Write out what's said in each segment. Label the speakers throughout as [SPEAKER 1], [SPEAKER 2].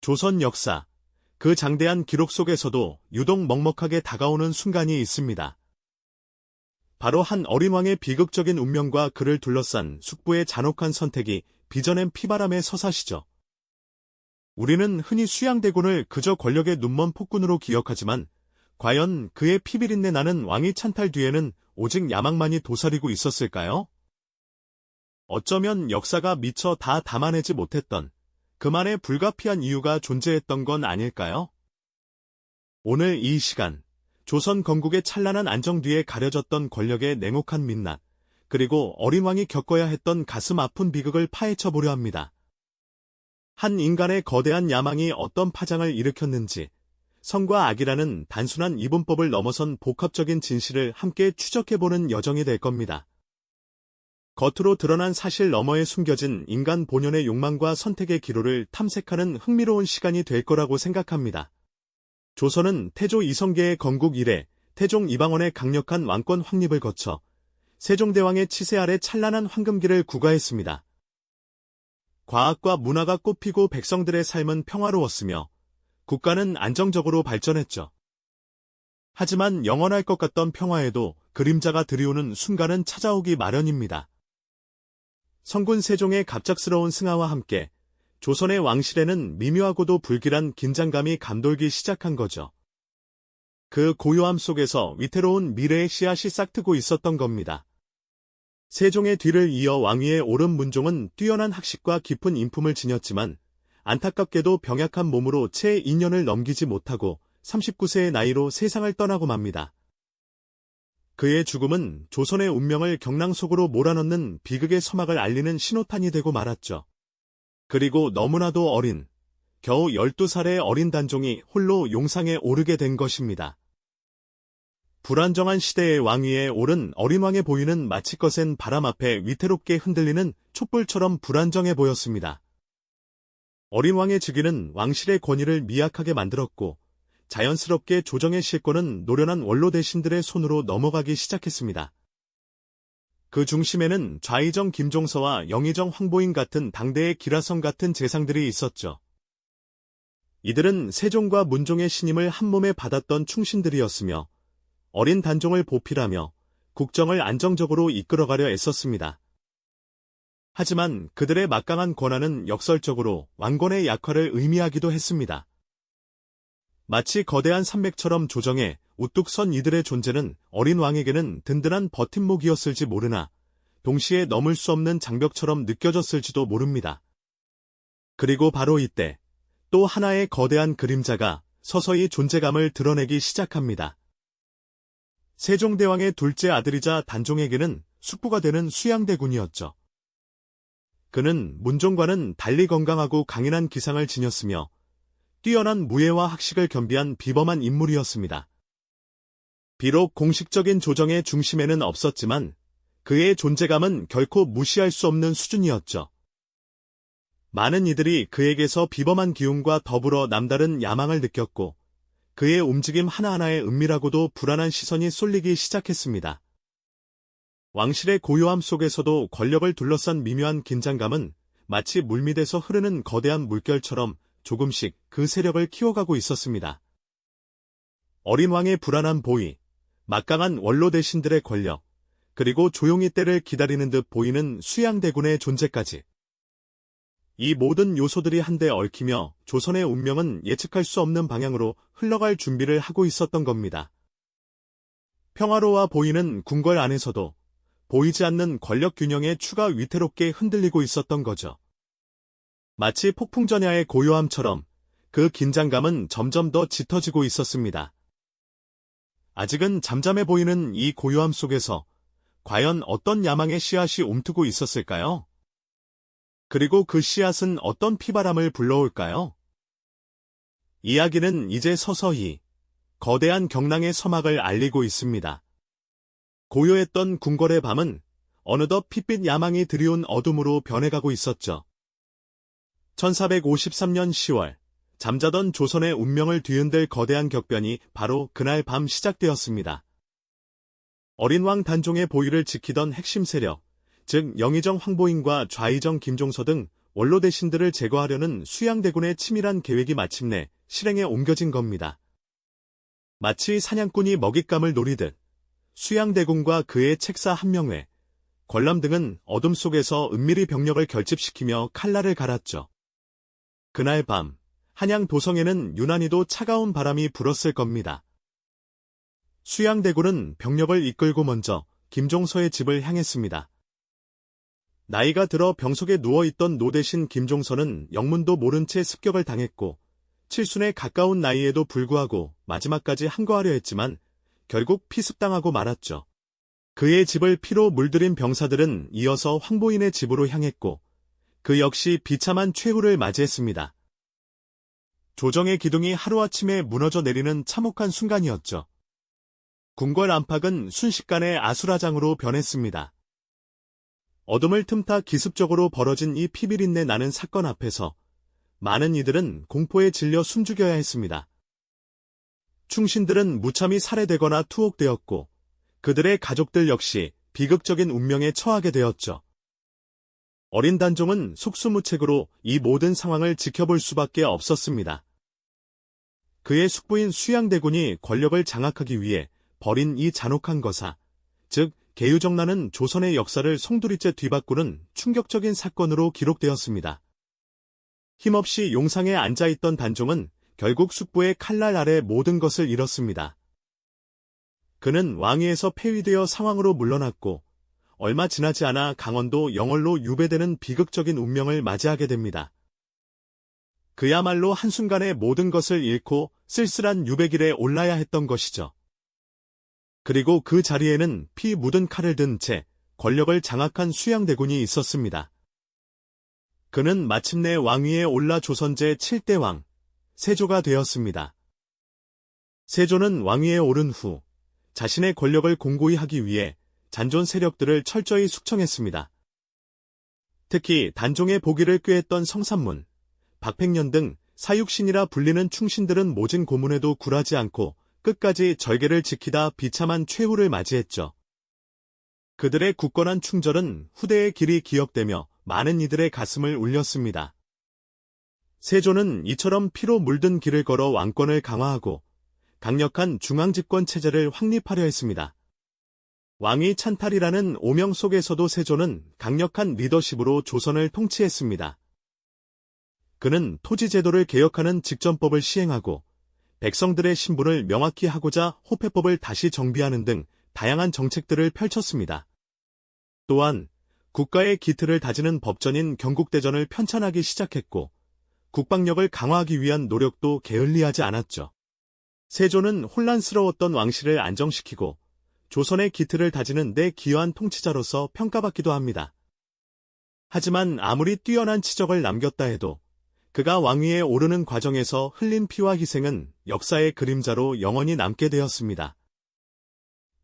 [SPEAKER 1] 조선 역사, 그 장대한 기록 속에서도 유독 먹먹하게 다가오는 순간이 있습니다. 바로 한 어린 왕의 비극적인 운명과 그를 둘러싼 숙부의 잔혹한 선택이 빚어낸 피바람의 서사시죠. 우리는 흔히 수양대군을 그저 권력의 눈먼 폭군으로 기억하지만 과연 그의 피비린내 나는 왕위 찬탈 뒤에는 오직 야망만이 도사리고 있었을까요? 어쩌면 역사가 미처 다 담아내지 못했던 그만의 불가피한 이유가 존재했던 건 아닐까요? 오늘 이 시간, 조선 건국의 찬란한 안정 뒤에 가려졌던 권력의 냉혹한 민낯, 그리고 어린 왕이 겪어야 했던 가슴 아픈 비극을 파헤쳐 보려 합니다. 한 인간의 거대한 야망이 어떤 파장을 일으켰는지, 선과 악이라는 단순한 이분법을 넘어선 복합적인 진실을 함께 추적해보는 여정이 될 겁니다. 겉으로 드러난 사실 너머에 숨겨진 인간 본연의 욕망과 선택의 기로를 탐색하는 흥미로운 시간이 될 거라고 생각합니다. 조선은 태조 이성계의 건국 이래 태종 이방원의 강력한 왕권 확립을 거쳐 세종대왕의 치세 아래 찬란한 황금기를 구가했습니다. 과학과 문화가 꽃피고 백성들의 삶은 평화로웠으며 국가는 안정적으로 발전했죠. 하지만 영원할 것 같던 평화에도 그림자가 드리우는 순간은 찾아오기 마련입니다. 성군 세종의 갑작스러운 승하와 함께 조선의 왕실에는 미묘하고도 불길한 긴장감이 감돌기 시작한 거죠. 그 고요함 속에서 위태로운 미래의 씨앗이 싹트고 있었던 겁니다. 세종의 뒤를 이어 왕위에 오른 문종은 뛰어난 학식과 깊은 인품을 지녔지만 안타깝게도 병약한 몸으로 채 2년을 넘기지 못하고 39세의 나이로 세상을 떠나고 맙니다. 그의 죽음은 조선의 운명을 경랑 속으로 몰아넣는 비극의 서막을 알리는 신호탄이 되고 말았죠. 그리고 너무나도 어린, 겨우 12살의 어린 단종이 홀로 용상에 오르게 된 것입니다. 불안정한 시대의 왕위에 오른 어린 왕의 보이는 마치 거센 바람 앞에 위태롭게 흔들리는 촛불처럼 불안정해 보였습니다. 어린 왕의 즉위는 왕실의 권위를 미약하게 만들었고 자연스럽게 조정의 실권은 노련한 원로 대신들의 손으로 넘어가기 시작했습니다. 그 중심에는 좌의정 김종서와 영의정 황보인 같은 당대의 기라성 같은 재상들이 있었죠. 이들은 세종과 문종의 신임을 한몸에 받았던 충신들이었으며 어린 단종을 보필하며 국정을 안정적으로 이끌어가려 애썼습니다. 하지만 그들의 막강한 권한은 역설적으로 왕권의 약화를 의미하기도 했습니다. 마치 거대한 산맥처럼 조정에 우뚝 선 이들의 존재는 어린 왕에게는 든든한 버팀목이었을지 모르나 동시에 넘을 수 없는 장벽처럼 느껴졌을지도 모릅니다. 그리고 바로 이때 또 하나의 거대한 그림자가 서서히 존재감을 드러내기 시작합니다. 세종대왕의 둘째 아들이자 단종에게는 숙부가 되는 수양대군이었죠. 그는 문종과는 달리 건강하고 강인한 기상을 지녔으며 뛰어난 무예와 학식을 겸비한 비범한 인물이었습니다. 비록 공식적인 조정의 중심에는 없었지만 그의 존재감은 결코 무시할 수 없는 수준이었죠. 많은 이들이 그에게서 비범한 기운과 더불어 남다른 야망을 느꼈고 그의 움직임 하나하나에 은밀하고도 불안한 시선이 쏠리기 시작했습니다. 왕실의 고요함 속에서도 권력을 둘러싼 미묘한 긴장감은 마치 물밑에서 흐르는 거대한 물결처럼 조금씩 그 세력을 키워가고 있었습니다. 어린 왕의 불안한 보위, 막강한 원로 대신들의 권력, 그리고 조용히 때를 기다리는 듯 보이는 수양대군의 존재까지. 이 모든 요소들이 한데 얽히며 조선의 운명은 예측할 수 없는 방향으로 흘러갈 준비를 하고 있었던 겁니다. 평화로워 보이는 궁궐 안에서도 보이지 않는 권력 균형의 추가 위태롭게 흔들리고 있었던 거죠. 마치 폭풍전야의 고요함처럼 그 긴장감은 점점 더 짙어지고 있었습니다. 아직은 잠잠해 보이는 이 고요함 속에서 과연 어떤 야망의 씨앗이 움트고 있었을까요? 그리고 그 씨앗은 어떤 피바람을 불러올까요? 이야기는 이제 서서히 거대한 경랑의 서막을 알리고 있습니다. 고요했던 궁궐의 밤은 어느덧 핏빛 야망이 드리운 어둠으로 변해가고 있었죠. 1453년 10월, 잠자던 조선의 운명을 뒤흔들 거대한 격변이 바로 그날 밤 시작되었습니다. 어린 왕 단종의 보위를 지키던 핵심 세력, 즉 영의정 황보인과 좌의정 김종서 등 원로 대신들을 제거하려는 수양대군의 치밀한 계획이 마침내 실행에 옮겨진 겁니다. 마치 사냥꾼이 먹잇감을 노리듯 수양대군과 그의 책사 한명회, 권람 등은 어둠 속에서 은밀히 병력을 결집시키며 칼날을 갈았죠. 그날 밤, 한양 도성에는 유난히도 차가운 바람이 불었을 겁니다. 수양대군은 병력을 이끌고 먼저 김종서의 집을 향했습니다. 나이가 들어 병석에 누워있던 노대신 김종서는 영문도 모른 채 습격을 당했고 칠순에 가까운 나이에도 불구하고 마지막까지 항거하려 했지만 결국 피습당하고 말았죠. 그의 집을 피로 물들인 병사들은 이어서 황보인의 집으로 향했고 그 역시 비참한 최후를 맞이했습니다. 조정의 기둥이 하루아침에 무너져 내리는 참혹한 순간이었죠. 궁궐 안팎은 순식간에 아수라장으로 변했습니다. 어둠을 틈타 기습적으로 벌어진 이 피비린내 나는 사건 앞에서 많은 이들은 공포에 질려 숨죽여야 했습니다. 충신들은 무참히 살해되거나 투옥되었고 그들의 가족들 역시 비극적인 운명에 처하게 되었죠. 어린 단종은 속수무책으로 이 모든 상황을 지켜볼 수밖에 없었습니다. 그의 숙부인 수양대군이 권력을 장악하기 위해 벌인 이 잔혹한 거사, 즉 계유정난은 조선의 역사를 송두리째 뒤바꾸는 충격적인 사건으로 기록되었습니다. 힘없이 용상에 앉아있던 단종은 결국 숙부의 칼날 아래 모든 것을 잃었습니다. 그는 왕위에서 폐위되어 상황으로 물러났고 얼마 지나지 않아 강원도 영월로 유배되는 비극적인 운명을 맞이하게 됩니다. 그야말로 한순간에 모든 것을 잃고 쓸쓸한 유배길에 올라야 했던 것이죠. 그리고 그 자리에는 피 묻은 칼을 든 채 권력을 장악한 수양대군이 있었습니다. 그는 마침내 왕위에 올라 조선 제7대 왕, 세조가 되었습니다. 세조는 왕위에 오른 후 자신의 권력을 공고히 하기 위해 잔존 세력들을 철저히 숙청했습니다. 특히 단종의 보기를 꾀했던 성산문, 박팽년 등 사육신이라 불리는 충신들은 모진 고문에도 굴하지 않고 끝까지 절개를 지키다 비참한 최후를 맞이했죠. 그들의 굳건한 충절은 후대의 길이 기억되며 많은 이들의 가슴을 울렸습니다. 세조는 이처럼 피로 물든 길을 걸어 왕권을 강화하고 강력한 중앙집권 체제를 확립하려 했습니다. 왕위 찬탈이라는 오명 속에서도 세조는 강력한 리더십으로 조선을 통치했습니다. 그는 토지제도를 개혁하는 직전법을 시행하고 백성들의 신분을 명확히 하고자 호패법을 다시 정비하는 등 다양한 정책들을 펼쳤습니다. 또한 국가의 기틀을 다지는 법전인 경국대전을 편찬하기 시작했고 국방력을 강화하기 위한 노력도 게을리하지 않았죠. 세조는 혼란스러웠던 왕실을 안정시키고 조선의 기틀을 다지는 데 기여한 통치자로서 평가받기도 합니다. 하지만 아무리 뛰어난 치적을 남겼다 해도 그가 왕위에 오르는 과정에서 흘린 피와 희생은 역사의 그림자로 영원히 남게 되었습니다.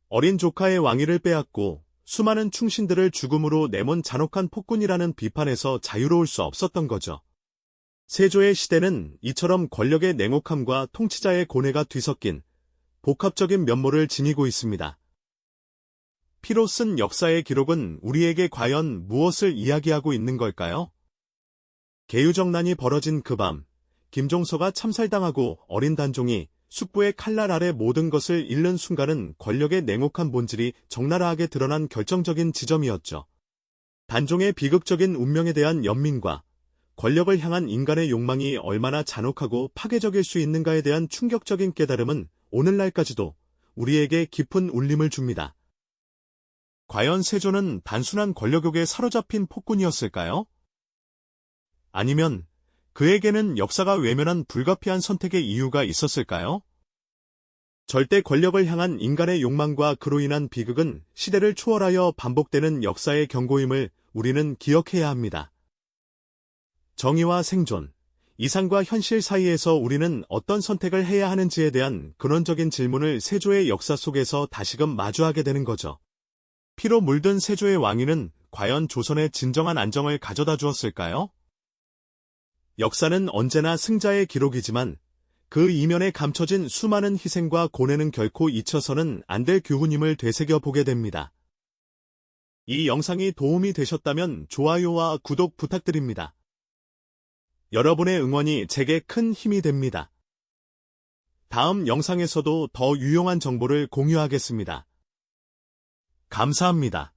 [SPEAKER 1] 어린 조카의 왕위를 빼앗고 수많은 충신들을 죽음으로 내몬 잔혹한 폭군이라는 비판에서 자유로울 수 없었던 거죠. 세조의 시대는 이처럼 권력의 냉혹함과 통치자의 고뇌가 뒤섞인 복합적인 면모를 지니고 있습니다. 피로 쓴 역사의 기록은 우리에게 과연 무엇을 이야기하고 있는 걸까요? 계유정난이 벌어진 그 밤, 김종서가 참살당하고 어린 단종이 숙부의 칼날 아래 모든 것을 잃는 순간은 권력의 냉혹한 본질이 적나라하게 드러난 결정적인 지점이었죠. 단종의 비극적인 운명에 대한 연민과 권력을 향한 인간의 욕망이 얼마나 잔혹하고 파괴적일 수 있는가에 대한 충격적인 깨달음은 오늘날까지도 우리에게 깊은 울림을 줍니다. 과연 세조는 단순한 권력욕에 사로잡힌 폭군이었을까요? 아니면 그에게는 역사가 외면한 불가피한 선택의 이유가 있었을까요? 절대 권력을 향한 인간의 욕망과 그로 인한 비극은 시대를 초월하여 반복되는 역사의 경고임을 우리는 기억해야 합니다. 정의와 생존, 이상과 현실 사이에서 우리는 어떤 선택을 해야 하는지에 대한 근원적인 질문을 세조의 역사 속에서 다시금 마주하게 되는 거죠. 피로 물든 세조의 왕위는 과연 조선의 진정한 안정을 가져다 주었을까요? 역사는 언제나 승자의 기록이지만 그 이면에 감춰진 수많은 희생과 고뇌는 결코 잊혀서는 안 될 교훈임을 되새겨보게 됩니다. 이 영상이 도움이 되셨다면 좋아요와 구독 부탁드립니다. 여러분의 응원이 제게 큰 힘이 됩니다. 다음 영상에서도 더 유용한 정보를 공유하겠습니다. 감사합니다.